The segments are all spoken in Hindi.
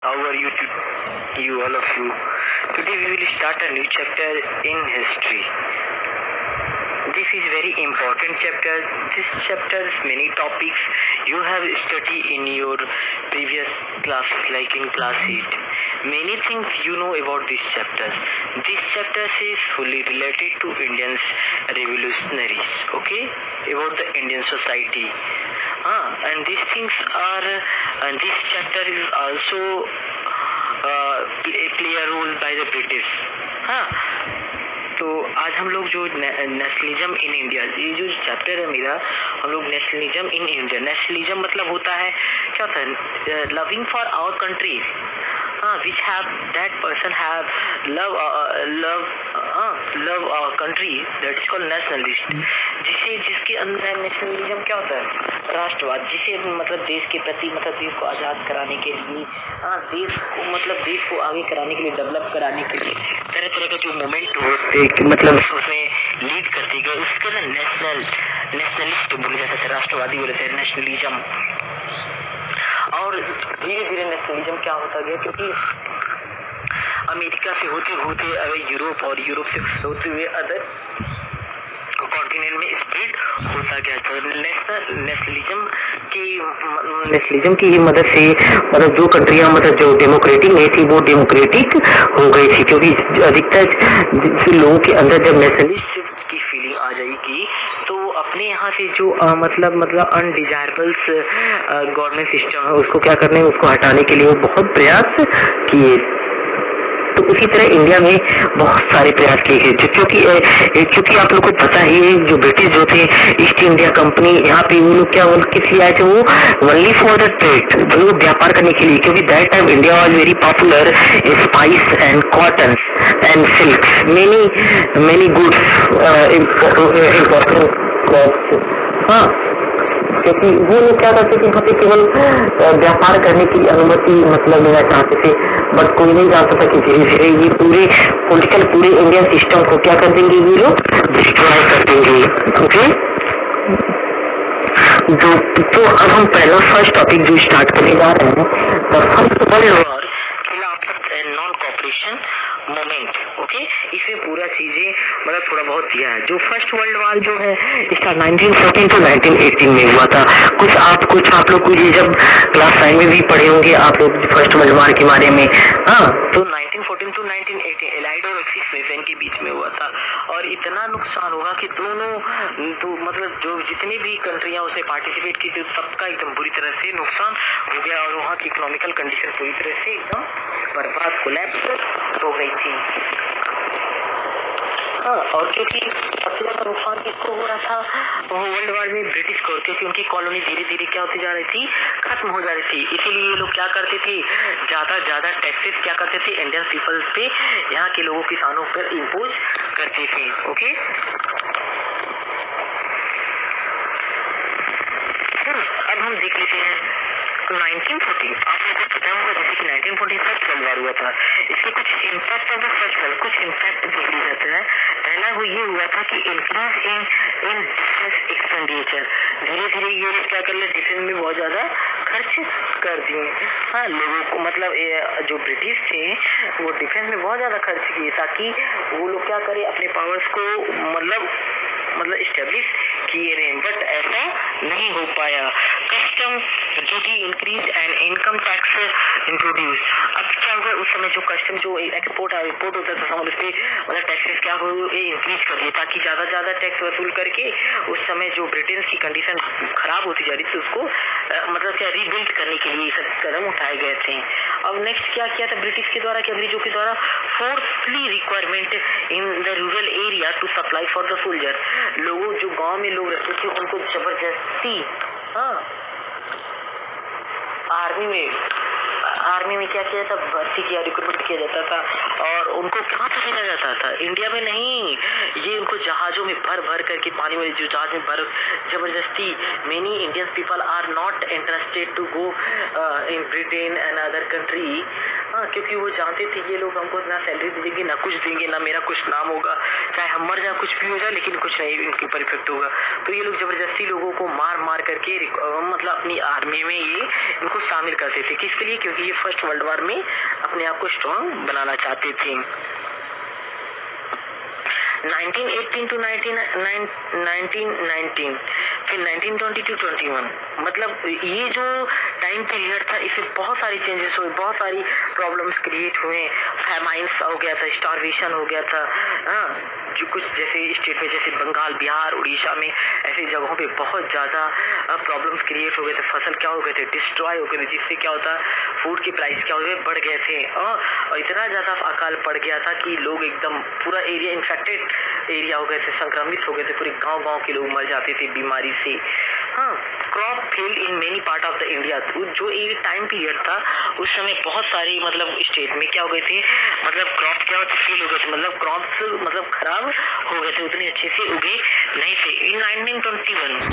How are you, you all of you? Today we will start a new chapter in history. This is very important chapter. This chapter many topics you have studied in your previous classes, like in class 8. Many things you know about this chapter. This chapter is fully related to Indian revolutionaries. Okay, about the Indian society. And these things are, and this chapter is also play a role by the British. हाँ, तो आज हम लोग जो नेशनलिज्म इन इंडिया, ये जो चैप्टर है मेरा, हम लोग नेशनलिज्म इन इंडिया, नेशनलिज्म मतलब होता है क्या होता है, loving for our country, which have that person have love our country, that is called nationalist. जिसके अंदर नेशनलिज्म क्या होता है, राष्ट्रवाद, जिसे मतलब देश के प्रति, मतलब देश को आज़ाद कराने के लिए, देश को मतलब देश को आगे कराने के लिए, डेवलप कराने के लिए तरह तरह के जो मूवमेंट होते मतलब उसमें लीड करती गई, उसके अंदर नेशनलिस्ट बोले जाते थे, राष्ट्रवादी बोले थे, नेशनलिज्म। और धीरे धीरे नेशनलिज्म क्या होता गया, क्योंकि अमेरिका से होते होते अगर यूरोप, और यूरोप से होते हुए अदर कॉन्टिनेंट में स्प्रेड होता गया। तो नेशनलिज्म की ही मदद से मतलब जो कंट्रियां मतलब जो डेमोक्रेटिक नहीं थी वो डेमोक्रेटिक हो गई थी, क्योंकि अधिकतर लोगों के अंदर जब नेशनलिस्ट की फीलिंग आ जाएगी तो अपने यहाँ से जो मतलब अनडिजायरेबल्स गवर्नमेंट सिस्टम है उसको क्या करने, उसको हटाने के लिए वो बहुत प्रयास किए। तो उसी तरह इंडिया में बहुत सारे प्रयास किए गए, क्योंकि आप लोग को पता ही है, जो ब्रिटिश जो थे ईस्ट इंडिया कंपनी, यहाँ पे वो लोग क्या किस लिए आए थे, वो ओनली फॉर द ट्रेड, मतलब व्यापार करने के लिए, क्योंकि that time India was very popular in spice and cotton and silk, many goods important crops. क्योंकि वो लोग क्या करते थे, यहाँ पे केवल व्यापार करने की अनुमति मतलब लेना चाहते थे, बट कोई नहीं जानता था कि धीरे धीरे ये पूरे इंडियन सिस्टम को क्या कर देंगे, ये लोग डिस्ट्रॉय कर देंगे। ओके, तो अब हम पहला फर्स्ट टॉपिक जो स्टार्ट करने जा रहे हैं, द फर्स्ट वर्ल्ड वॉर, खिलाफत and non cooperation moment. Okay, इसमें पूरा चीजें मतलब थोड़ा बहुत दिया है। जो फर्स्ट वर्ल्ड वॉर जो है इसका 1914 to 1918 में हुआ था। कुछ आप लोग कुछ जब क्लास 9 में भी पढ़े होंगे आप लोग फर्स्ट वर्ल्ड वॉर के बारे में। तो 1914 to 1918 एलाइड और एक्सिस वेपन के बीच में हुआ था, और इतना नुकसान हुआ कि दोनों तो मतलब जो जितनी भी कंट्रियां उसमें पार्टिसिपेट की थी सबका एकदम बुरी तरह से नुकसान हो गया, और वहाँ की इकोनॉमिकल कंडीशन पूरी तरह से एकदम बर्बाद, कोलैप्स हो गई थी। और क्योंकि सबसे ज्यादा नुकसान किसको हो रहा था, वो वर्ल्ड वॉर में ब्रिटिश को, क्योंकि उनकी कॉलोनी धीरे धीरे क्या होती जा रही थी, खत्म हो जा रही थी। इसीलिए ये लोग क्या करते थे, ज्यादा टैक्सेस क्या करते थे इंडियन पीपल्स पे, यहाँ के लोगों किसानों पर इम्पोज करते थे। ओके, अब हम देख लेते हैं 1914। आप लोगों को पता होगा जैसे कि 1914 फर्स्ट वर्ल्ड वॉर हुआ था, इसके कुछ impact of the first world, कुछ इम्पैक्ट देख लिया जाता है। पहला वो ये हुआ था कि इंक्रीज इन डिफेंस एक्सपेंडिचर, धीरे धीरे ये लोग क्या कर ले, डिफेंस में बहुत ज्यादा खर्च कर दिए। लोगों को मतलब जो ब्रिटिश थे वो डिफेंस में बहुत ज्यादा खर्च किए, ताकि वो लोग क्या करे, अपने पावर्स को मतलब इस्टेब्लिश किए रहे, बट ऐसा नहीं हो पाया। Custom duty increase and income tax introduce. अब क्या हुआ, उस समय जो कस्टम जो एक्सपोर्ट और इम्पोर्ट होता था उस पर मतलब टैक्सेस क्या हो इंक्रीज कर दिए, ताकि ज्यादा टैक्स वसूल करके उस समय जो ब्रिटेन की कंडीशन खराब होती जा रही थी उसको मतलब क्या रीबिल्ड करने के लिए सब कदम उठाए गए थे। अब नेक्स्ट क्या किया था ब्रिटिश के द्वारा, अंग्रेजों के द्वारा, forcibly requirement in the rural area to supply for the soldier. लोगों जो गांव में लोग रहते थे उनको जबरदस्ती आर्मी में क्या किया था, भर्ती किया, रिक्रूटमेंट किया जाता था, और उनको कहाँ पे भेजा जाता था, इंडिया में नहीं, ये उनको जहाजों में भर करके, पानी में जो जहाज में भर जबरदस्ती। Many Indian people are not interested to go in Britain and other country, हाँ, क्योंकि वो जानते थे ये लोग हमको ना सैलरी देंगे, ना कुछ देंगे, ना मेरा कुछ नाम होगा, चाहे हम मर जाए कुछ भी हो जाए, लेकिन कुछ नहीं इनके ऊपर इफेक्ट होगा। तो ये लोग जबरदस्ती लोगों को मार मार करके मतलब अपनी आर्मी में ये इनको शामिल करते थे। किसके लिए? क्योंकि ये फर्स्ट वर्ल्ड वॉर में अपने आप को स्ट्रॉन्ग बनाना चाहते थे। 1918 to 1919 फिर 1920 to 21, मतलब ये जो टाइम पीरियड था इसमें बहुत सारी चेंजेस हुए, बहुत सारी प्रॉब्लम्स क्रिएट हुए, फैमाइन्स हो गया था, स्टारवेशन हो गया था। हाँ, जो कुछ जैसे स्टेट में जैसे बंगाल, बिहार, उड़ीसा में ऐसी जगहों पे बहुत ज़्यादा प्रॉब्लम्स क्रिएट हो गए थे, फसल क्या हो गए थे, डिस्ट्रॉय हो गए थे, जिससे क्या होता फूड की प्राइस क्या हो गए, बढ़ गए थे। और इतना ज़्यादा अकाल पड़ गया था कि लोग एकदम पूरा एरिया इन्फेक्टेड एरिया हो गए थे, संक्रमित हो गए थे, पूरे गांव-गांव के लोग मर जाते थे बीमारी से। हाँ, crop failed in many part of the India. जो ये टाइम पीरियड था उस समय बहुत सारे मतलब स्टेट में क्या हो गए थे, मतलब क्रॉप क्या होते फेल हो गए थे, मतलब क्रॉप्स मतलब खराब हो गए थे, उतने अच्छे से उगे नहीं थे। इन 1921,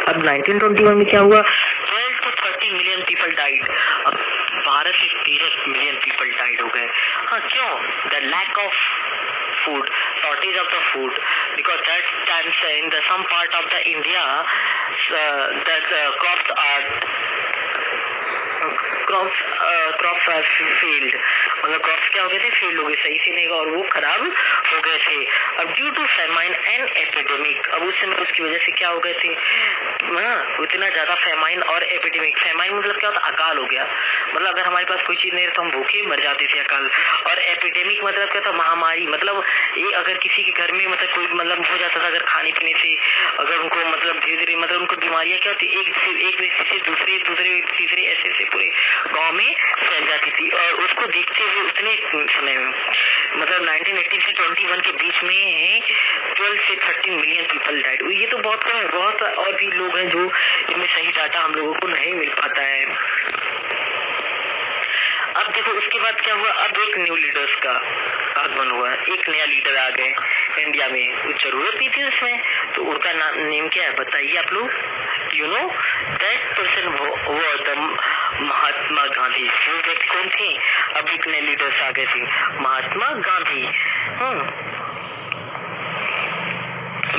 अब 1921 में क्या हुआ, 12 to 30 मिलियन पीपल डाइड। अब 12 से 13 मिलियन पीपल डाइड हो गए। हाँ, क्यों? The lack of food, shortage of the food, because that times in the some part of the India that crops are failed, मतलब क्रॉप्स क्या हो गए थे, फेल्ड हो गए, सही से नहीं, और वो खराब हो गए थे। अब due to famine and epidemic, अब उस समय उसकी वजह से क्या हो गए थे, इतना ज्यादा फेमाइन और एपिडेमिक। फेमाइन मतलब क्या होता, अकाल हो गया, मतलब अगर हमारे पास कोई चीज नहीं तो हम भूखे मर जाते थे, अकाल। और एपिडेमिक मतलब क्या था, महामारी, मतलब ये अगर किसी के घर में मतलब कोई मतलब हो जाता था, अगर खाने पीने से अगर उनको मतलब धीरे धीरे मतलब उनको बीमारियां क्या होती, एक व्यक्ति से दूसरे तीसरे ऐसे पूरे गांव में फैल जाती थी। और उसको देखते हुए उतने समय में मतलब 1918 से 21 के बीच में 12 से 13 मिलियन पीपल डाइड। ये तो बहुत कम है, बहुत और भी लोग हैं जो इनमें सही डाटा हम लोगों को नहीं मिल पाता है। अब देखो उसके बाद क्या हुआ, अब एक न्यू लीडर्स का आगमन हुआ, एक नया लीडर आ गए इंडिया में, कुछ जरूरत भी थी उसमें, तो उनका नेम क्या है बताइए आप लोग। यू नो दैट पर्सन वो द महात्मा गांधी। वो व्यक्ति कौन थे, अब एक नए लीडर्स आ गए थे, महात्मा गांधी।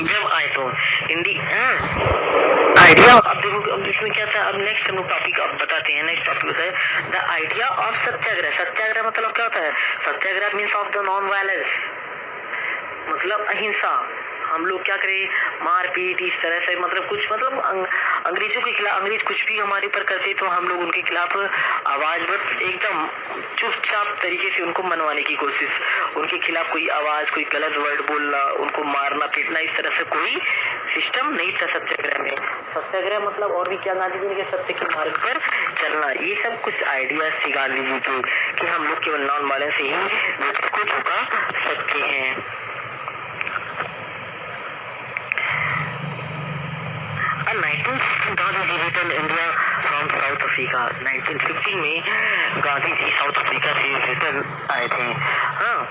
जब आए तो आइडिया, अब देखो अब इसमें क्या था, अब नेक्स्ट हम लोग टॉपिक अब बताते हैं। नेक्स्ट टॉपिक होता है the idea of satyagraha. Satyagraha मतलब क्या होता है, satyagraha means of the non violence, मतलब अहिंसा। हम लोग क्या करें, मारपीट इस तरह से, मतलब कुछ मतलब अंग्रेजों के खिलाफ, अंग्रेज कुछ भी हमारे ऊपर करते तो हम लोग उनके खिलाफ आवाज एकदम चुपचाप तरीके से उनको मनवाने की कोशिश, उनके खिलाफ कोई आवाज, कोई गलत वर्ड बोलना, उनको मारना पीटना, इस तरह से कोई सिस्टम नहीं था सत्याग्रह में। सत्याग्रह मतलब और भी क्या, गांधी जी के सत्य के मार्ग पर चलना, ये सब कुछ आइडियाज थी गांधी जी के कि हम लोग केवल नॉन वायलेंस से ही व्यक्ति को झुका सकते हैं। 1915 Gandhi ji return India from South Africa. 1915 में गांधी जी साउथ अफ्रीका से रिटर्न आए थे, हाँ,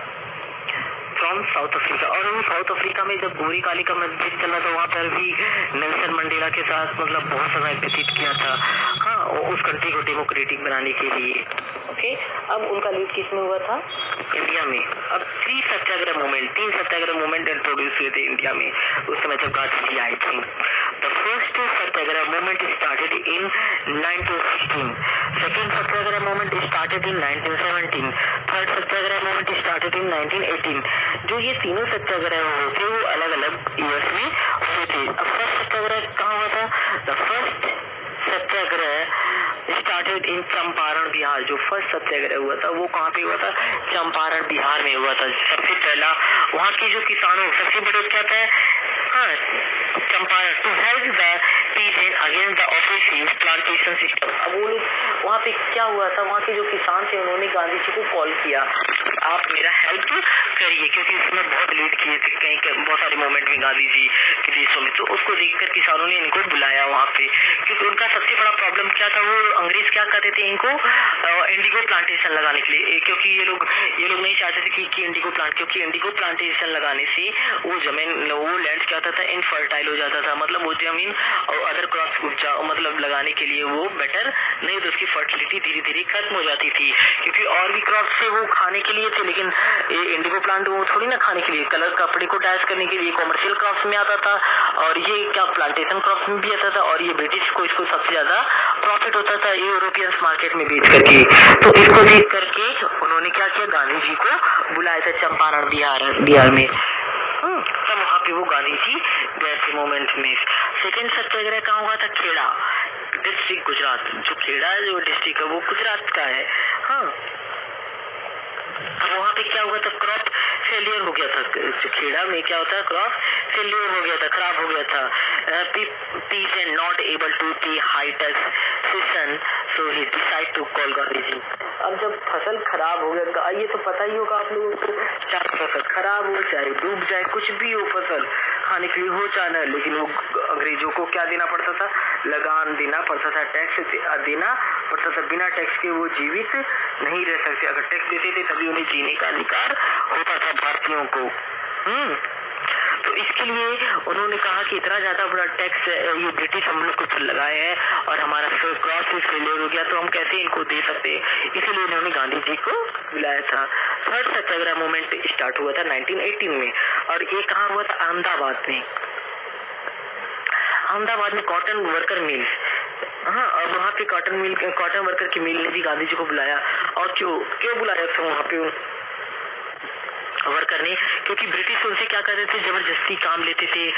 फ्रॉम साउथ अफ्रीका। और वो साउथ अफ्रीका में जब गोरी काली का मस्जिद चला था वहाँ पर भी नेल्सन मंडेला के साथ मतलब बहुत समय व्यतीत किया था, हाँ, उस कंट्री को डेमोक्रेटिक बनाने के लिए। ओके, अब उनका लीड किस में हुआ था, इंडिया में। अब तीन सत्याग्रह मूवमेंट इंट्रोड्यूस हुए थे इंडिया में उस समय जब गांधी जी आए थे। The first Satyagraha movement started in 1916, second Satyagraha movement started in 1917, third Satyagraha movement started in 1918। जो ये तीनों सत्याग्रह हुए थे वो अलग अलग ईयर्स में हुए थे। अब फर्स्ट सत्याग्रह कहाँ हुआ था, the first Satyagraha started in Champaran Bihar. जो फर्स्ट सत्याग्रह हुआ था वो कहाँ पे हुआ था, चंपारण बिहार में हुआ था। सबसे पहला वहाँ के जो किसानों सबसे बड़े क्या था, हाँ, Champaran, to help the peasant against the oppressive plantation system. अब वो लोग वहाँ पे क्या हुआ था, वहाँ के जो किसान थे उन्होंने गांधी जी को कॉल किया, आप मेरा हेल्प करिए, क्योंकि उसमें बहुत लीड किए थे कहीं बहुत सारे मोमेंट में गांधी जी के देशों में। तो उसको देखकर किसानों ने इनको बुलाया वहाँ पे, क्योंकि उनका सबसे बड़ा प्रॉब्लम क्या था, वो अंग्रेज क्या करते थे इनको इंडिगो प्लांटेशन लगाने के लिए, क्योंकि ये लोग नहीं चाहते थे कि इंडिगो प्लांट, क्योंकि इंडिगो प्लांटेशन लगाने से वो जमीन, वो लैंड क्या होता था, इनफर्टाइल हो जाता था, मतलब वो जमीन और अदर क्रॉप्स मतलब लगाने के लिए वो बेटर नहीं, तो उसकी फर्टिलिटी धीरे धीरे खत्म हो जाती थी, क्योंकि और भी क्रॉप क्रॉप्स थे वो खाने के लिए थे, लेकिन इंडिगो प्लांट वो थोड़ी ना खाने के लिए, कलर कपड़े को डैश करने के लिए कॉमर्शियल क्रॉप्स में आता था, और ये क्या प्लांटेशन क्रॉप्स में भी आता था, और ये ब्रिटिश को इसको सबसे ज्यादा प्रॉफिट होता था यूरोपियंस मार्केट में बेच करके। तो इसको देख करके उन्होंने क्या किया, गांधी जी को बुलाया था चंपारण बिहार में। तब वहाँ पे वो गांधी जी गए थे मूवमेंट में। सेकेंड सत्याग्रह कहाँ हुआ था, खेड़ा डिस्ट्रिक्ट गुजरात। जो खेड़ा है जो डिस्ट्रिक्ट है वो गुजरात का है। हाँ, अब वहाँ पे क्या हुआ था, क्रॉप फेलियर हो गया था। खेड़ा में क्या होता है, क्रॉप फेलियर हो गया था, खराब हो गया था। Peace and not able to pay high tax session, so he decide to call Gandhi ji. अब जब फसल खराब हो गया, ये तो पता ही होगा आप लोगों को, चाहे फसल खराब हो चाहे डूब जाए, कुछ भी हो, फसल खाने के लिए हो चाहे ना, लेकिन वो अंग्रेजों को क्या देना पड़ता था, लगान देना पड़ता था, टैक्स देना पड़ता था। बिना टैक्स के वो जीवित नहीं रह सकते, अगर टैक्स देते थे तभी उन्हें जीने का अधिकार होता था भारतीयों को। तो इसके लिए उन्होंने कहा कि इतना ज्यादा बड़ा टैक्स ये ब्रिटिश हम लोग को लगाए हैं और हमारा क्रॉस फेलियर हो गया, तो हम कैसे इनको दे सकते, इसीलिए उन्होंने गांधी जी को बुलाया था। थर्ड सत्याग्रह मूवमेंट स्टार्ट हुआ था 1918 में, और ये कहाँ हुआ था, अहमदाबाद में। अहमदाबाद में कॉटन वर्कर मिल, हाँ, और वहाँ पे कॉटन वर्कर की मिल ने भी गांधी जी को बुलाया। और क्यों बुलाया था वहाँ पे वर्कर ने, क्योंकि ब्रिटिश उनसे क्या करते थे, जबरदस्ती काम लेते थे।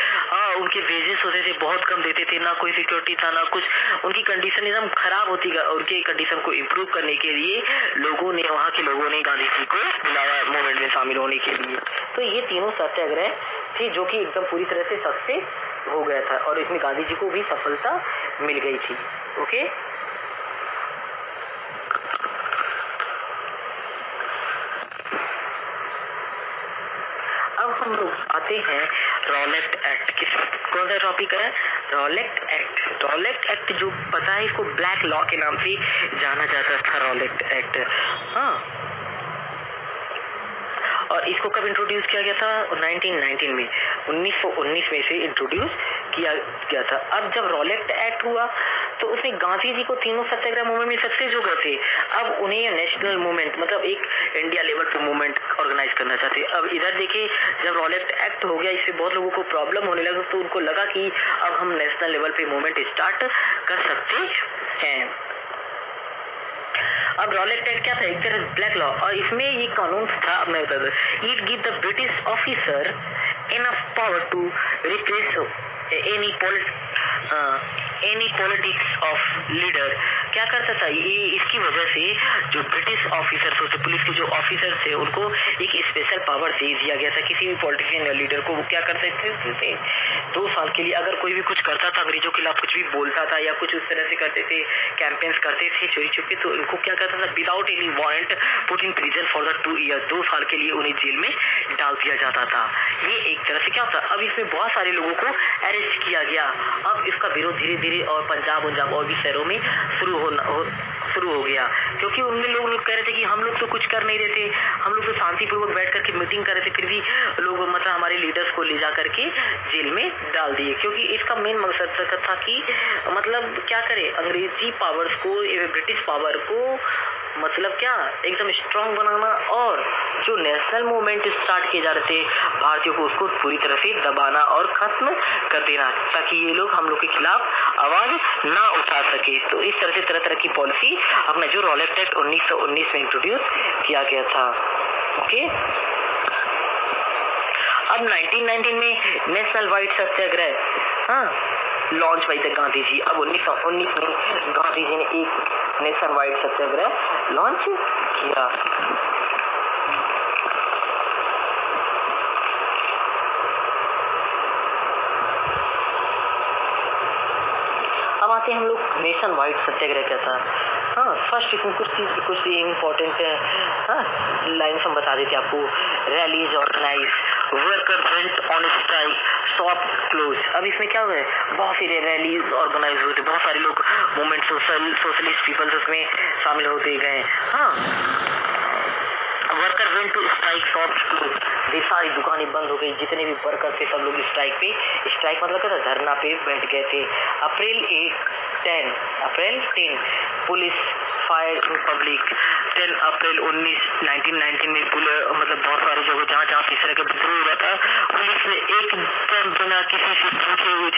उनके वेजेस होते थे बहुत कम देते थे, ना कोई सिक्योरिटी था ना कुछ, उनकी कंडीशन एकदम खराब होती। उनके कंडीशन को इम्प्रूव करने के लिए वहाँ के लोगों ने गांधी जी को बुलाया मूवमेंट में शामिल होने के लिए। तो ये तीनों सत्याग्रह थे जो कि एकदम पूरी तरह से सक्सेस हो गया था, और इसमें गांधी जी को भी सफलता मिल गई थी। ओके, अब हम लोग आते हैं रॉलेट एक्ट की। कौन सा टॉपिक है, रॉलेट एक्ट। रॉलेट एक्ट जो पता है, इसको ब्लैक लॉ के नाम से जाना जाता था, रॉलेट एक्ट। हाँ, और इसको कब इंट्रोड्यूस किया गया था, 1919 में, 1919 में से इंट्रोड्यूस किया गया था। अब जब रॉलेट एक्ट हुआ तो उसमें गांधी जी को तीनों सत्याग्रह मूवमेंट में सक्सेस हो गए थे। अब उन्हें नेशनल मूवमेंट, मतलब एक इंडिया लेवल पे मूवमेंट ऑर्गेनाइज करना चाहते। अब इधर देखिए, जब रॉलेट एक्ट हो गया, इससे बहुत लोगों को प्रॉब्लम होने लगा, तो उनको लगा कि अब हम नेशनल लेवल पे मूवमेंट स्टार्ट कर सकते हैं। अब रॉलेट एक्ट क्या था, एक तरह ब्लैक लॉ, और इसमें ये कानून था, मैं बता दूं, it give the British officer enough power to repress any politics of leader. क्या करता था ये, इसकी वजह से जो ब्रिटिश ऑफिसर्स होते, पुलिस के जो ऑफिसर्स थे, उनको एक स्पेशल पावर दे दिया गया था। किसी भी पॉलिटिशियन या लीडर को वो क्या करते थे, 2 साल के लिए अगर कोई भी कुछ करता था, अंग्रेजों के खिलाफ कुछ भी बोलता था या कुछ उस तरह से करते थे, कैंपेन्स करते थे चोरी छुपे, तो इनको क्या करता था, without any warrant put in prison for the 2 year, 2 साल के लिए उन्हें जेल में डाल दिया जाता था। ये एक तरह से क्या होता। अब इसमें बहुत सारे लोगों को अरेस्ट किया गया। अब इसका विरोध धीरे धीरे और पंजाब और भी शहरों में शुरू हो गया, क्योंकि उनमें लोग कह रहे थे कि हम लोग तो कुछ कर नहीं रहे थे, हम लोग तो शांतिपूर्वक बैठ करके मीटिंग कर रहे थे, फिर भी लोग मतलब हमारे लीडर्स को ले जा करके जेल में डाल दिए। क्योंकि इसका मेन मकसद था कि मतलब क्या करे, अंग्रेजी पावर्स को, ब्रिटिश पावर को मतलब क्या एकदम स्ट्रांग बनाना, और जो नेशनल मूवमेंट स्टार्ट किए जा रहे थे भारतीयों को, उसको पूरी तरह से दबाना और खत्म कर देना, ताकि ये लोग हम लोग के खिलाफ आवाज ना उठा सके। तो इस तरह से तरह तरह की पॉलिसी अपना जो रॉलेट एक्ट 1919 में इंट्रोड्यूस किया गया था। ओके, अब 1919 में national wide satyagraha launch by the Gandhi ji. अब 1919 में गांधी जी ने एक नेशन वाइड सत्याग्रह लॉन्च किया। अब आते हैं हम लोग नेशन वाइड सत्याग्रह क्या था। फर्स्ट इसमें कुछ इम्पोर्टेंट लाइन्स हम बता देते आपको। Rallies organise, worker went on strike, shop close. अब इसमें क्या हुआ है, बहुत सारे रैलीज ऑर्गेनाइज हुए थे, बहुत सारे लोग मूवमेंट सोशलिस्ट पीपल्स उसमें शामिल होते गए। Worker worker went to strike shops close, वे सारी दुकानें बंद हो गई, जितने भी वर्कर थे सब लोग स्ट्राइक मतलब क्या था, धरना पे बैठ गए थे। अप्रैल 10 पुलिस फायर इन पब्लिक। 10 अप्रैल 1919 में मतलब बहुत सारी जगह जहाँ इस तरह के विद्रोह हुआ था, पुलिस ने एकदम बिना किसी से पूछे हुए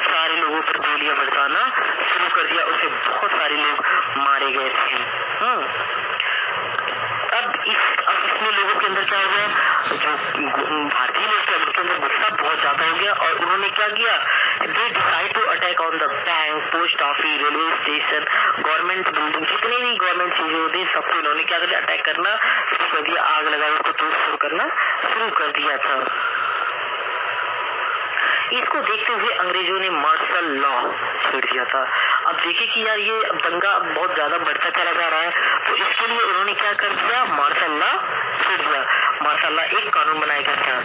सारे लोगों पर गोलियां बरसाना शुरू कर दिया, उससे बहुत सारे लोग मारे गए थे। अब इसमें लोगों के अंदर क्या हो गया, जो भारतीय लोग थे उनके अंदर गुस्सा बहुत ज्यादा हो गया और उन्होंने क्या किया, they decide to attack on the bank, post office, railway station, government building, जितने भी गवर्नमेंट चीजें होती सब पे उन्होंने क्या कर दिया, अटैक करना शुरू कर दिया, आग लगा उसको तोड़ करना शुरू कर दिया था। इसको देखते हुए अंग्रेजों ने मार्शल लॉ छेड़ दिया था। अब देखिए कि यार ये दंगा बहुत ज्यादा बढ़ता चला जा रहा है, तो इसके लिए उन्होंने क्या कर दिया, मार्शल लॉ छेड़ दिया। मार्शल लॉ एक कानून बनाया गया था,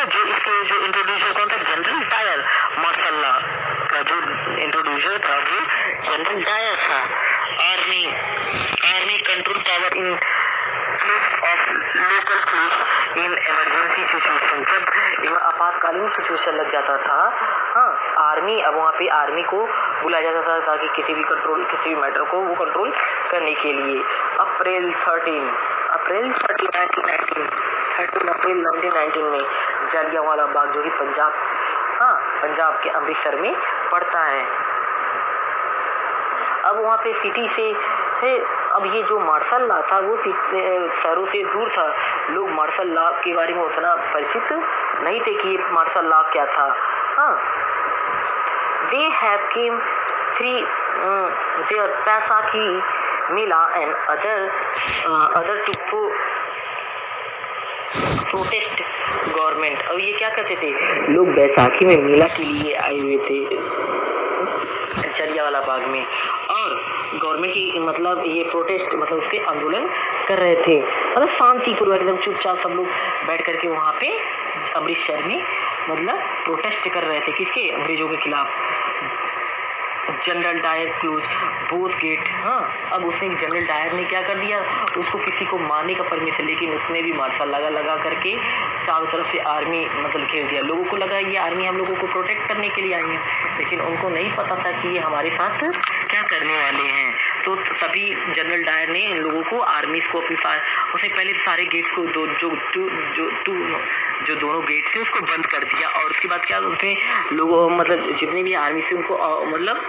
जो इसके जो इंट्रोड्यूसर कौन था, जनरल डायर। मार्शल लॉ का जो इंट्रोड्यूसर था वो जनरल डायर था। Army control power in of local police in emergency situation, जब आपातकालीन सिचुएशन लग जाता था, आर्मी, अब वहाँ पे आर्मी को बुलाया जाता था ताकि किसी भी मैटर को वो कंट्रोल करने के लिए। अप्रैल 13 अप्रैल 1919 में जलियांवाला बाग, जो कि पंजाब के अमृतसर में पड़ता है। अब वहाँ पे सिटी से अब ये जो मार्शल लॉ था वो शहरों से दूर था, लोग मार्शल लॉ के बारे में उतना परिचित नहीं थे कि ये मार्शल लॉ क्या था। They have came three there Baisakhi mela and other to protest government. अब ये क्या करते थे, लोग बैसाखी में मेला के लिए आए हुए थे जलियांवाला बाग में, और गवर्नमेंट की मतलब ये प्रोटेस्ट मतलब उसके आंदोलन कर रहे थे, मतलब शांतिपूर्वक एकदम चुपचाप सब लोग बैठ करके वहाँ पे अमृतसर में मतलब प्रोटेस्ट कर रहे थे, किसके, अंग्रेजों के खिलाफ। General Dyer close both gate. अब उसने जनरल डायर ने क्या कर दिया, उसको किसी को मारने का परमिशन, लेकिन उसने भी मार्शल लगा करके चारों तरफ से आर्मी मतलब घेर दिया। लोगों को लगा ये आर्मी हम लोगों को प्रोटेक्ट करने के लिए आई है, लेकिन उनको नहीं पता था कि ये हमारे साथ क्या करने वाले हैं। तो तभी जनरल डायर ने इन लोगों को, आर्मी को अपनी उसने पहले सारे गेट्स को जो दोनों गेट थे उसको बंद कर दिया, और उसके बाद क्या उसने लोगों मतलब जितने भी आर्मी से उनको मतलब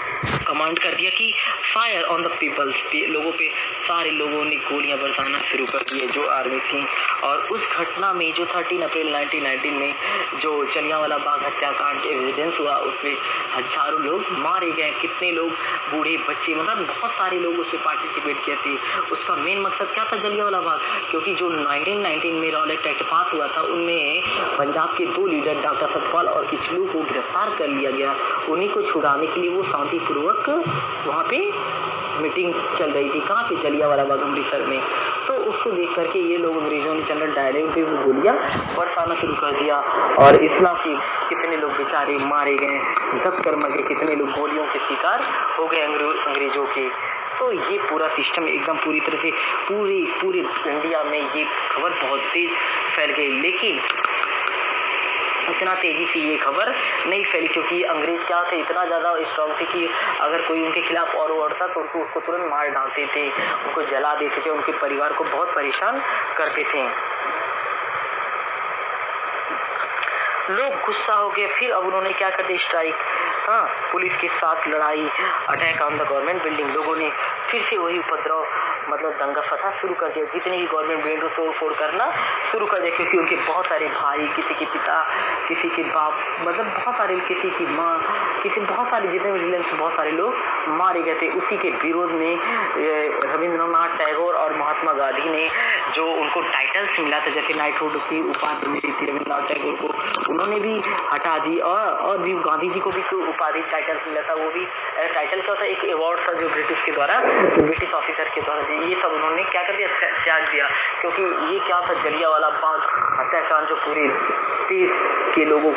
कमांड कर दिया कि फायर ऑन द पीपल्स, लोगों पे सारे लोगों ने गोलियां बरसाना शुरू कर दिए जो आर्मी थी। और उस घटना में जो 13 अप्रैल 1919 में जो जलियांवाला बाग हत्याकांड एविडेंस हुआ, उसमें हजारों लोग मारे गए, कितने लोग, बूढ़े बच्चे, मतलब बहुत सारे लोग उसमें पार्टिसिपेट किए थे। उसका मेन मकसद क्या था जलियांवाला बाग, क्योंकि जो 1919 में रॉलेट एक्ट पास हुआ था उनमें पंजाब के 2 लीडर डॉक्टर सतपाल और किचलू को गिरफ्तार कर लिया गया। उन्हीं को छुड़ाने के लिए वो शांतिपूर्वक वहाँ पे मीटिंग चल रही थी, कहाँ पे, जलियांवाला बाग अमृतसर में। तो उसको देख करके ये लोग अंग्रेजों ने जनरल डायर पे वो गोलियां बरसाना शुरू कर दिया, और इतना कि कितने लोग बेचारे मारे गए, 10 कर मर गए, कितने लोग गोलियों के शिकार हो गए अंग्रेजों के। तो ये पूरा सिस्टम एकदम पूरी तरह से पूरे इंडिया में ये खबर बहुत तेज फैल गई, लेकिन इतना तेजी से ये खबर नहीं फैली, क्योंकि अंग्रेज क्या थे, इतना ज़्यादा स्ट्रॉन्ग थे कि अगर कोई उनके खिलाफ और उड़ता तो उसको तुरंत मार डालते थे, उनको जला देते थे, उनके परिवार को बहुत परेशान करते थे। लोग गुस्सा हो गए, फिर अब उन्होंने क्या कर दिया, स्ट्राइक, पुलिस के साथ लड़ाई, attack on the government building. लोगों ने फिर से वही उपद्रव मतलब दंगा फसाद शुरू कर दिया, जितनी भी गवर्नमेंट बिल्डिंग को तोड़ फोड़ करना शुरू कर दिया, क्योंकि उनके बहुत सारे भाई, किसी के पिता, किसी के बाप, मतलब बहुत सारे, किसी की माँ, बहुत सारे जितने भी रिलेटिव्स, बहुत सारे लोग मारे गए थे। उसी के विरोध में रविंद्रनाथ टैगोर और महात्मा गांधी ने जो उनको टाइटल्स मिला था, जैसे नाइटहुड की उपाधि मिली थी रविंद्रनाथ टैगोर को, उन्होंने भी हटा दी, और भी गांधी जी को भी उपाधि टाइटल्स मिला था। वो भी टाइटल क्या होता है, एक अवार्ड था जो ब्रिटिश ऑफिसर के द्वारा, ये सब उन्होंने क्या कर दिया, त्याग दिया, क्योंकि ये क्या था, जलियांवाला बाग हत्याकांड जो पूरे देश के लोगों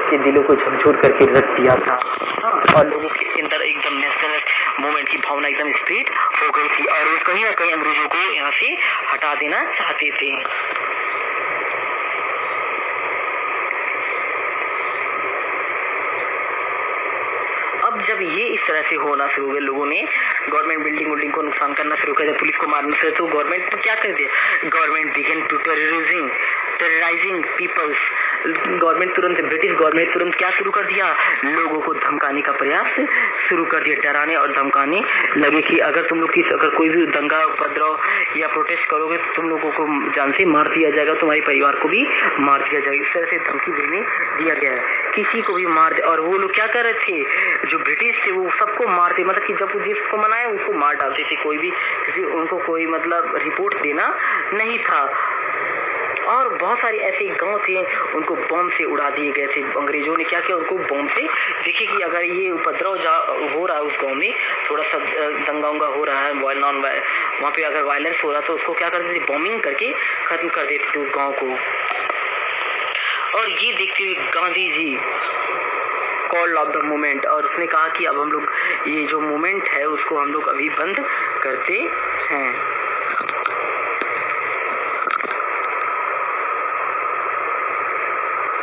के दिलों को झकझोर करके रख दिया था, और लोगों के अंदर एकदम नेशनल मूवमेंट की भावना एकदम स्प्रिट हो गई थी, और कहीं ना कहीं अंग्रेजों को यहाँ से हटा देना चाहते थे। अब जब ये इस तरह से होना शुरू हो गया, लोगों ने गवर्नमेंट बिल्डिंग को नुकसान करना शुरू कर दिया, पुलिस को मारना शुरू, तो गवर्नमेंट ने क्या कर दिया, government began to terrorising peoples. British government तुरंत क्या शुरू कर दिया, लोगों को धमकाने का प्रयास शुरू कर दिया, डराने और धमकाने लगे कि अगर तुम लोग अगर कोई भी दंगा उपद्रव या प्रोटेस्ट करोगे तो तुम लोगों को जान से मार दिया जाएगा, तुम्हारे परिवार को भी मार दिया जाएगा। इस तरह से धमकी देने दिया गया है, किसी को भी मार दे। और वो लोग क्या कर रहे थे, जो ब्रिटिश थे वो सबको मारते, मतलब कि जब वो जिसको मनाए उसको मार डालते थे, कोई भी किसी उनको कोई मतलब रिपोर्ट देना नहीं था। और बहुत सारे ऐसे गांव थे उनको बम से उड़ा दिए गए थे। अंग्रेजों ने क्या किया, उनको बम से, देखिए कि अगर ये उपद्रव हो रहा है उस गांव में, थोड़ा सा दंगा उंगा हो रहा है, वहाँ पे अगर वायलेंस हो रहा है तो उसको क्या करते थे, बॉम्बिंग करके खत्म कर देते थे उस गाँव को। और ये देखते हुए Gandhi ji call of the movement, और उसने कहा कि अब हम लोग ये जो मूवमेंट है उसको हम लोग अभी बंद करते हैं।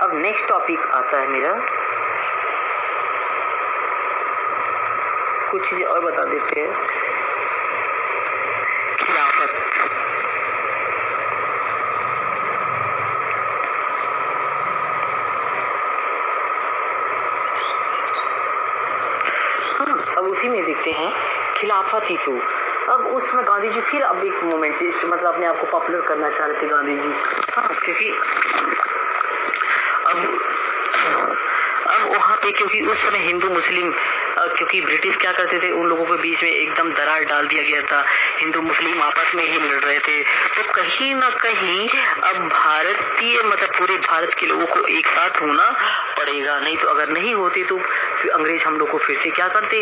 अब नेक्स्ट टॉपिक आता है मेरा, कुछ चीजें और बता देते हैं। खिलाफत, अब उसी में देखते हैं खिलाफत ही तो। अब उसमें गांधी जी फिर अब एक मोमेंट, मतलब अपने आप को पॉपुलर करना चाह रहे थे गांधी जी। क्योंकि अब वहाँ पे, क्योंकि उस समय हिंदू मुस्लिम, क्योंकि ब्रिटिश क्या करते थे, उन लोगों के बीच में एकदम दरार डाल दिया गया था, हिंदू मुस्लिम आपस में ही लड़ रहे थे। तो कहीं ना कहीं अब भारतीय मतलब पूरे भारत के लोगों को एक साथ होना पड़ेगा, नहीं तो अगर नहीं होते तो अंग्रेज हम लोग को फिर से क्या करते,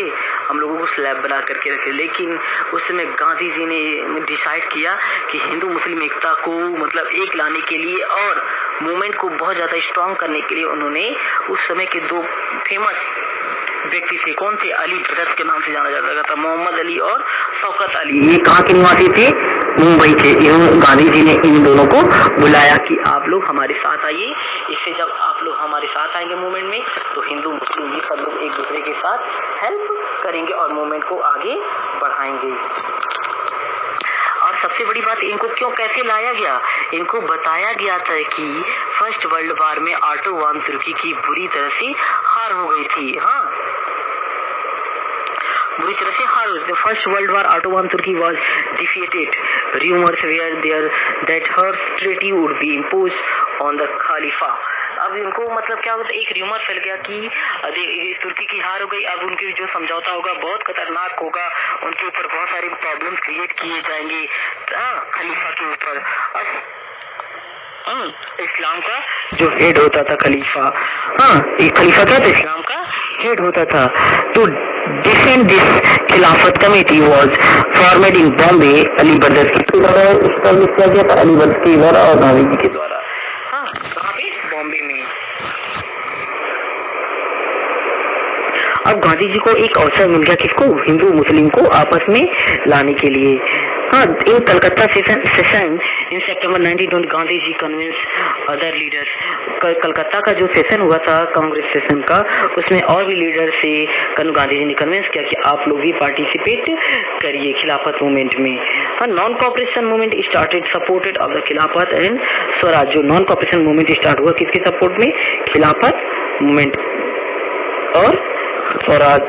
हम लोगों को स्लैब बना करके रखे। लेकिन उस समय गांधी जी ने डिसाइड किया कि हिंदू मुस्लिम एकता को मतलब एक लाने के लिए और मूवमेंट को बहुत ज़्यादा स्ट्रांग करने के लिए उन्होंने उस समय के दो फेमस व्यक्ति थे, कौन थे, अली ब्रदर्स के नाम से जाना जाता था, मोहम्मद अली और शौकत अली। ये कहाँ के निवासी थे, मुंबई थे। गांधी जी ने इन दोनों को बुलाया कि आप लोग हमारे साथ आइए, इससे जब आप लोग हमारे साथ आएंगे मूवमेंट में तो हिंदू मुस्लिम ये सब लोग एक दूसरे के साथ हेल्प करेंगे और मूवमेंट को आगे बढ़ाएंगे। और सबसे बड़ी बात, इनको क्यों कैसे लाया गया, इनको बताया गया था कि फर्स्ट वर्ल्ड वॉर में ऑटो वन तुर्की की बुरी तरह से हार हो गई थी। बुरी तरह से हार हुई। First world war Ottoman Turkey was defeated, rumours were there that her treaty would be imposed on the खलीफा। अब इनको मतलब क्या होता है, एक रूमर फैल गया कि तुर्की की हार हो गई, अब उनके जो समझौता होगा बहुत खतरनाक होगा, उनके ऊपर बहुत सारे प्रॉब्लम्स क्रिएट किए जाएंगे खलीफा के ऊपर। अब इस्लाम का जो हेड होता था खलीफा, एक खलीफा क्या था, इस्लाम का हेड होता था। तो डिफेंड दिस खिलाफत committee was formed in Bombay, Ali brothers के द्वारा एस्टैब्लिश किया गया था, अली ब्रदर्स के द्वारा और गांधी जी के द्वारा। कहाँ पे, बॉम्बे में। अब गांधी जी को एक अवसर मिल गया, किसको, हिंदू मुस्लिम को आपस में लाने के लिए। In Calcutta session in September 1920 Gandhi ji convince other leaders. Calcutta का जो सेशन हुआ था कांग्रेस सेशन का, उसमें और भी लीडर से गांधी जी ने कन्विंस किया कि आप लोग भी पार्टिसिपेट करिए खिलाफत मूवमेंट में। Non cooperation movement started supported of the खिलाफत एंड स्वराज। जो नॉन कॉपरेशन मूवमेंट स्टार्ट हुआ किसके सपोर्ट में, खिलाफत मूवमेंट और स्वराज।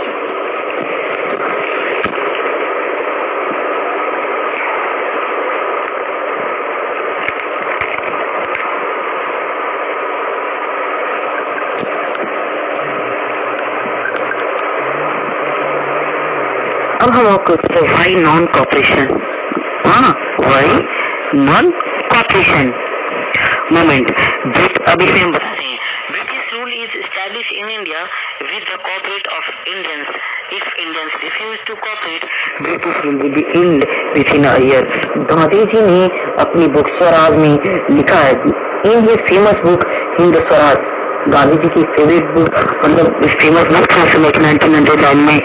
अब हम आपको why non cooperation, why non cooperation movement. अब इसमें हम बताते हैं, British rule is establish in India with the cooperate of Indians. If Indians refuse to cooperate, British rule will be end within a year. Gandhi ji ने अपनी बुक स्वराज में लिखा है, in his famous book Hind Swaraj, Gandhi ji की फेवरेट बुक, मतलब फेमस बुक था 1909 में,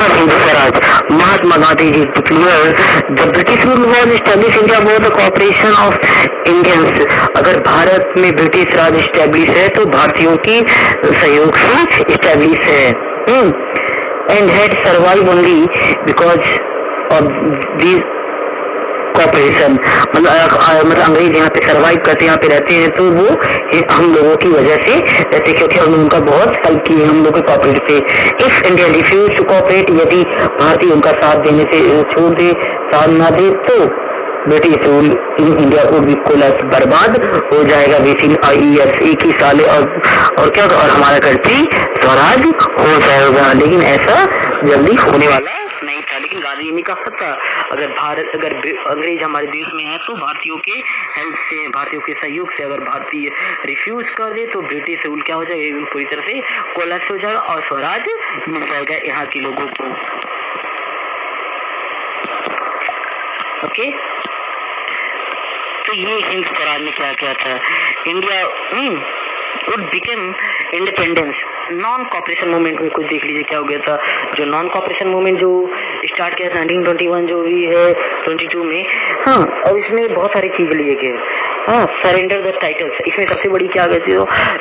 Hind Swaraj. Mahatma Gandhi ji declare the British rule was establish India with the cooperation of Indians. अगर भारत में ब्रिटिश राज एस्टैब्लिश है तो भारतीयों की सहयोग से एस्टैब्लिश है। and had survived only because of these cooperation. मतलब अंग्रेज यहाँ पे सरवाइव करते यहाँ पे रहते हैं तो वो हम लोगों की वजह से रहते, क्योंकि हमने उनका बहुत हेल्प की है, हम लोग के कॉपरेट से। If India refuse to cooperate, यदि भारतीय उनका साथ देने से छोड़ दे, साथ ना दे, तो British rule in India would be collapse, बर्बाद हो जाएगा विद इन ईयर्स, एक ही साल। और क्या, और हमारा कंट्री स्वराज हो जाएगा। लेकिन ऐसा जल्दी होने वाला नहीं था। लेकिन गांधी जी ने कहा था अगर अंग्रेज हमारे देश में है तो भारतीयों के हेल्प से, भारतीयों के सहयोग से, अगर भारतीय रिफ्यूज कर दे तो ब्रिटिश रूल क्या हो जाएगा, पूरी तरह से कोलैप्स हो जाएगा और स्वराज मिल जाएगा यहाँ के लोगों को। ओके, तो ये हिंद स्वराज में क्या क्या था। India would become independence। Non cooperation movement में कुछ देख लीजिए क्या हो गया था। जो नॉन कॉपरेशन मूवमेंट जो स्टार्ट किया 1921 जो भी है 22 में, हाँ, और इसमें बहुत सारी चीज लिए गए। हाँ, सरेंडर द टाइटल्स, इसमें सबसे बड़ी क्या गई थी,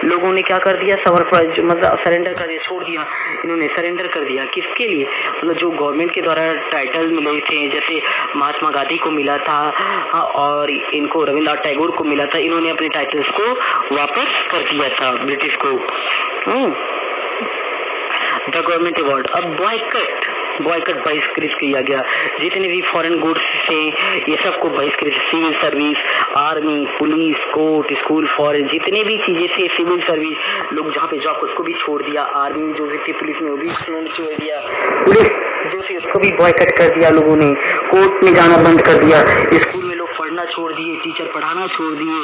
लोगों ने क्या कर दिया, समर्पण, मतलब सरेंडर कर दिया, छोड़ दिया, इन्होंने सरेंडर कर दिया। किसके लिए, मतलब जो गवर्नमेंट के द्वारा टाइटल मिले थे, जैसे महात्मा गांधी को मिला था और इनको रविन्द्रनाथ टैगोर को मिला था, इन्होंने अपने टाइटल्स को वापस कर दिया था ब्रिटिश को। द गवर्नमेंट अवार्ड, अब बॉयकट बहिष्कृत किया गया, जितने भी फॉरेन गुड्स थे ये सबको बहिष्कृत, civil service, army, police, court, school, foreign, जितने भी चीजें थे, सिविल सर्विस, लोग जहाँ पे जॉब उसको भी छोड़ दिया, आर्मी जो भी थी, पुलिस में वो भी उन्होंने छोड़ दिया, पुलिस जो थी उसको भी बॉयकट कर दिया लोगों ने, कोर्ट में जाना बंद कर दिया, स्कूल में लोग पढ़ना छोड़ दिए, टीचर पढ़ाना छोड़ दिए,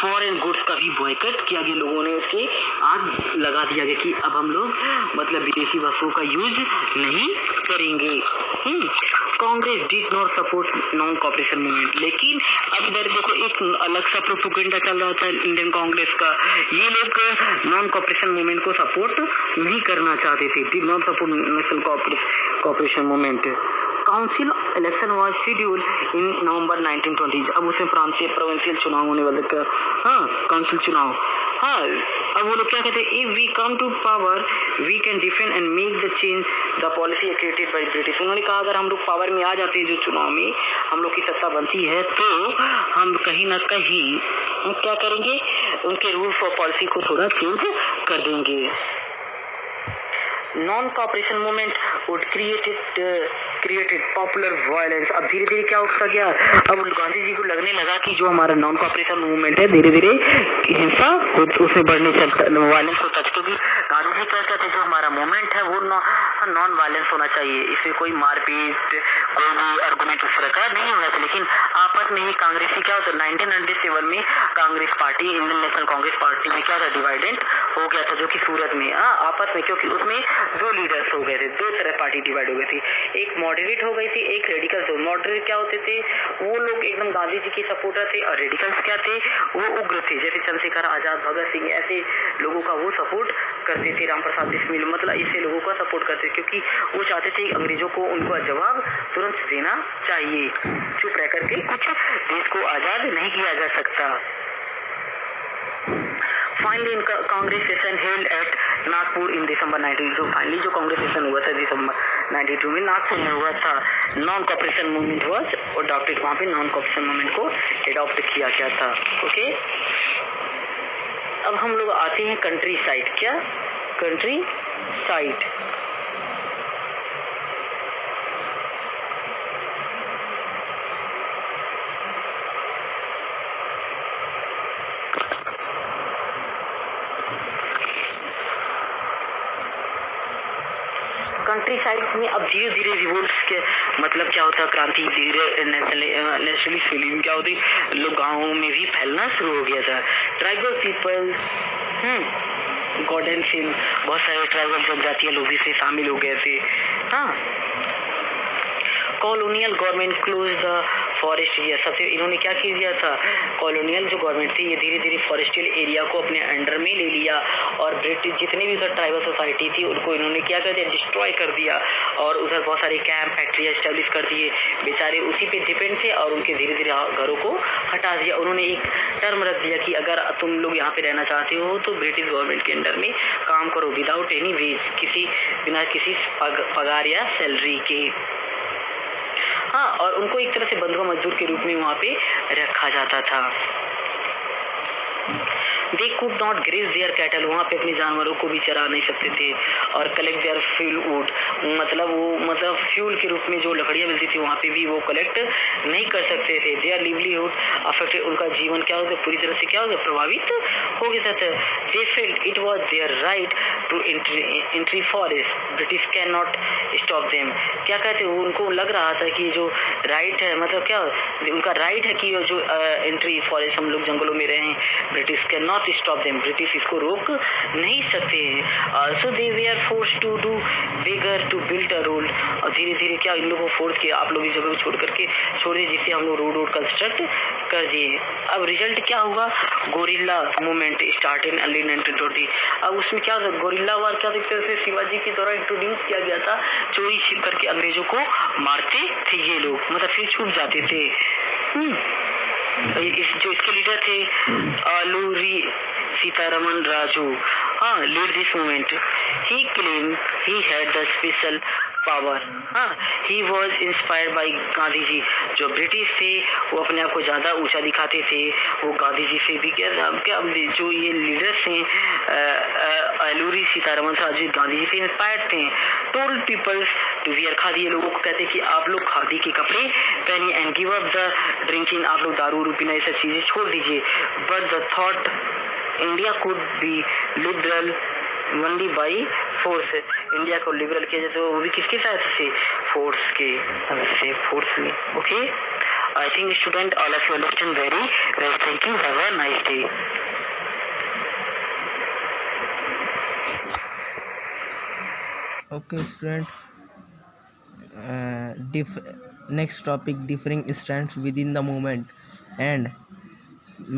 फॉरेन गुड्स का भी बॉयकट किया गया, लोगों ने उसके आग लगा दिया गया कि अब हम लोग मतलब विदेशी वस्तुओं का यूज नहीं करेंगे। Congress did not support non cooperation movement, लेकिन अब इधर देखो एक अलग सा प्रोपेगेंडा चल रहा था इंडियन कांग्रेस का, ये लोग नॉन कॉपरेशन मूवमेंट को सपोर्ट नहीं करना चाहते थे, did not support national cooperation movement. Council election was scheduled in November 1920, अब उसमें प्रांतीय प्रोविंशियल चुनाव होने वाले थे, हाँ, काउंसिल चुनाव। हाँ, अब वो लोग क्या कहते हैं, if we come to power we can defend and make the change the policy created by British. उन्होंने कहा अगर हम लोग पावर में आ जाते हैं, जो चुनाव में हम लोग की सत्ता बनती है, तो हम कहीं ना कहीं क्या करेंगे, उनके रूल्स और पॉलिसी को थोड़ा चेंज कर देंगे। Non cooperation movement would created popular violence, अब धीरे धीरे क्या होता गया, अब गांधी जी को लगने लगा कि जो हमारा नॉन कॉपरेशन मूवमेंट है धीरे धीरे हिंसा उसमें बढ़ने चलता, वायलेंस होता है, क्योंकि गांधी जी क्या कहते हैं जो हमारा मूवमेंट है वो नॉन वायलेंस होना चाहिए, इसमें कोई मारपीट, कोई भी आर्गुमेंट उस तरह का नहीं होना चाहिए। लेकिन आपस में ही कांग्रेसी क्या होता है, 1997 में Congress party, Indian national Congress party में क्या था, डिवाइडेड हो गया था, जो कि सूरत में आपस में, क्योंकि उसमें दो लीडर्स हो गए थे, दो तरह पार्टी डिवाइड हो गई थी, एक मॉडरेट हो गई थी, एक रेडिकल्स। मॉडरेट क्या होते थे, वो लोग एकदम गांधी जी के सपोर्टर थे, और रेडिकल्स क्या थे, वो उग्र थे, जैसे चंद्रशेखर आजाद, भगत सिंह, ऐसे लोगों का वो सपोर्ट करते थे, राम प्रसाद बिस्मिल, मतलब इससे लोगों का सपोर्ट करते थे, क्योंकि वो चाहते थे अंग्रेजों को उनका जवाब तुरंत देना चाहिए, चुप रह करके कुछ देश को आजाद नहीं किया जा सकता। फाइनली इनका Congress session held at Nagpur in December 92, finally जो कांग्रेस सेशन हुआ था दिसंबर 92 में नागपुर में हुआ था। Non cooperation movement was adopted, वहाँ पे नॉन कॉपरेशन मूवमेंट को अडॉप्ट किया गया था। ओके, अब हम लोग आते हैं कंट्री साइड, क्या कंट्री साइड, कंट्री साइड में अब धीरे धीरे रिवोल्ट्स के मतलब क्या होता है, क्रांति धीरे नेशनलिस्ट फीलिंग क्या होती, लोग गाँवों में भी फैलना शुरू हो गया था। ट्राइबल पीपल, गॉर्डन सिंह, बहुत सारे ट्राइबल जनजातीय लोग इसमें शामिल हो गए थे। हाँ, colonial government closed the forest area सबसे इन्होंने क्या किया था, कॉलोनियल जो गवर्नमेंट थी ये धीरे धीरे फॉरेस्टियल एरिया को अपने अंडर में ले लिया और ब्रिटिश जितने भी उधर ट्राइबल सोसाइटी थी उनको इन्होंने क्या कर दिया, डिस्ट्रॉय कर दिया और उधर बहुत सारे कैंप फैक्ट्रियाँ इस्टेब्लिश कर दिए। बेचारे उसी पे डिपेंड थे और उनके धीरे धीरे घरों को हटा दिया। उन्होंने एक टर्म रख दिया कि अगर तुम लोग यहाँ पे रहना चाहते हो तो ब्रिटिश गवर्नमेंट के अंडर में काम करो विदाउट एनी वेज, बिना किसी पगार या सैलरी के। हाँ, और उनको एक तरह से बंधुआ मजदूर के रूप में वहाँ पे रखा जाता था। They could not graze their cattle, वहाँ पे अपने जानवरों को भी चरा नहीं सकते थे और कलेक्ट देयर फ्यूल वुड, मतलब फ्यूल के रूप में जो लकड़ियाँ मिलती थी वहाँ पे भी वो कलेक्ट नहीं कर सकते थे। देयर लिवलीहुड अफेक्टेड, उनका जीवन क्या हो गया, पूरी तरह से क्या हो गया, प्रभावित हो गया था। They felt it was their right to entry forest, British can not stop them. क्या कहते हैं, उनको लग रहा था कि जो राइट है, मतलब क्या उनका राइट है कि जो एंट्री फॉरेस्ट हम लोग जंगलों में रहे, British can not stop them, British इसको रोक नहीं सकते हैं। सो दे वे are force to do begar to build a road, और धीरे धीरे क्या इन लोगों को फोर्स किया, आप लोग इस जगह को छोड़ करके छोड़ दिए, जिससे हम लोग रोड कंस्ट्रक्ट कर दिए। अब रिजल्ट क्या हुआ, gorilla movement start in early 1920। अब उसमें क्या होता, गोरिल्ला वार क्या देखते थे, शिवाजी के द्वारा इंट्रोड्यूस किया गया था, चोरी छिप करके अंग्रेजों को मारते थे ये लोग, मतलब फिर छूट जाते थे। जो इसके लीडर थे अलूरी सीतारमन राजू, हाँ, lead this movement. He claim he had the special power, हाँ, he was inspired by Gandhi ji. जो ब्रिटिश थे वो अपने आप को ज़्यादा ऊंचा दिखाते थे, वो गांधी जी से भी क्या जो ये लीडर्स हैं अलूरी सीतारमन राजू गांधी जी से इंस्पायर्ड थे। Told peoples to wear khadi, ये लोगों को कहते कि आप लोग खादी के कपड़े पहनिए and give up the drinking, आप लोग दारू पीना ये सब चीज़ें छोड़ दीजिए। But the thought India could be liberal only by force, India को लिबरल किया जाए तो वो भी किसके सहायता से, फोर्स के से, फोर्स में। Okay, I think student all of you understand very well, thank you, have a nice day. Okay, student. Next topic, differing strands within the movement, and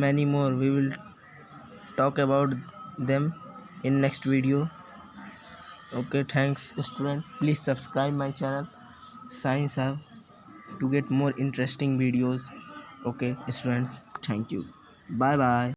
many more. We will talk about them in next video. Okay, thanks, student. Please subscribe my channel Science Hub to get more interesting videos. Okay, students. Thank you. Bye bye.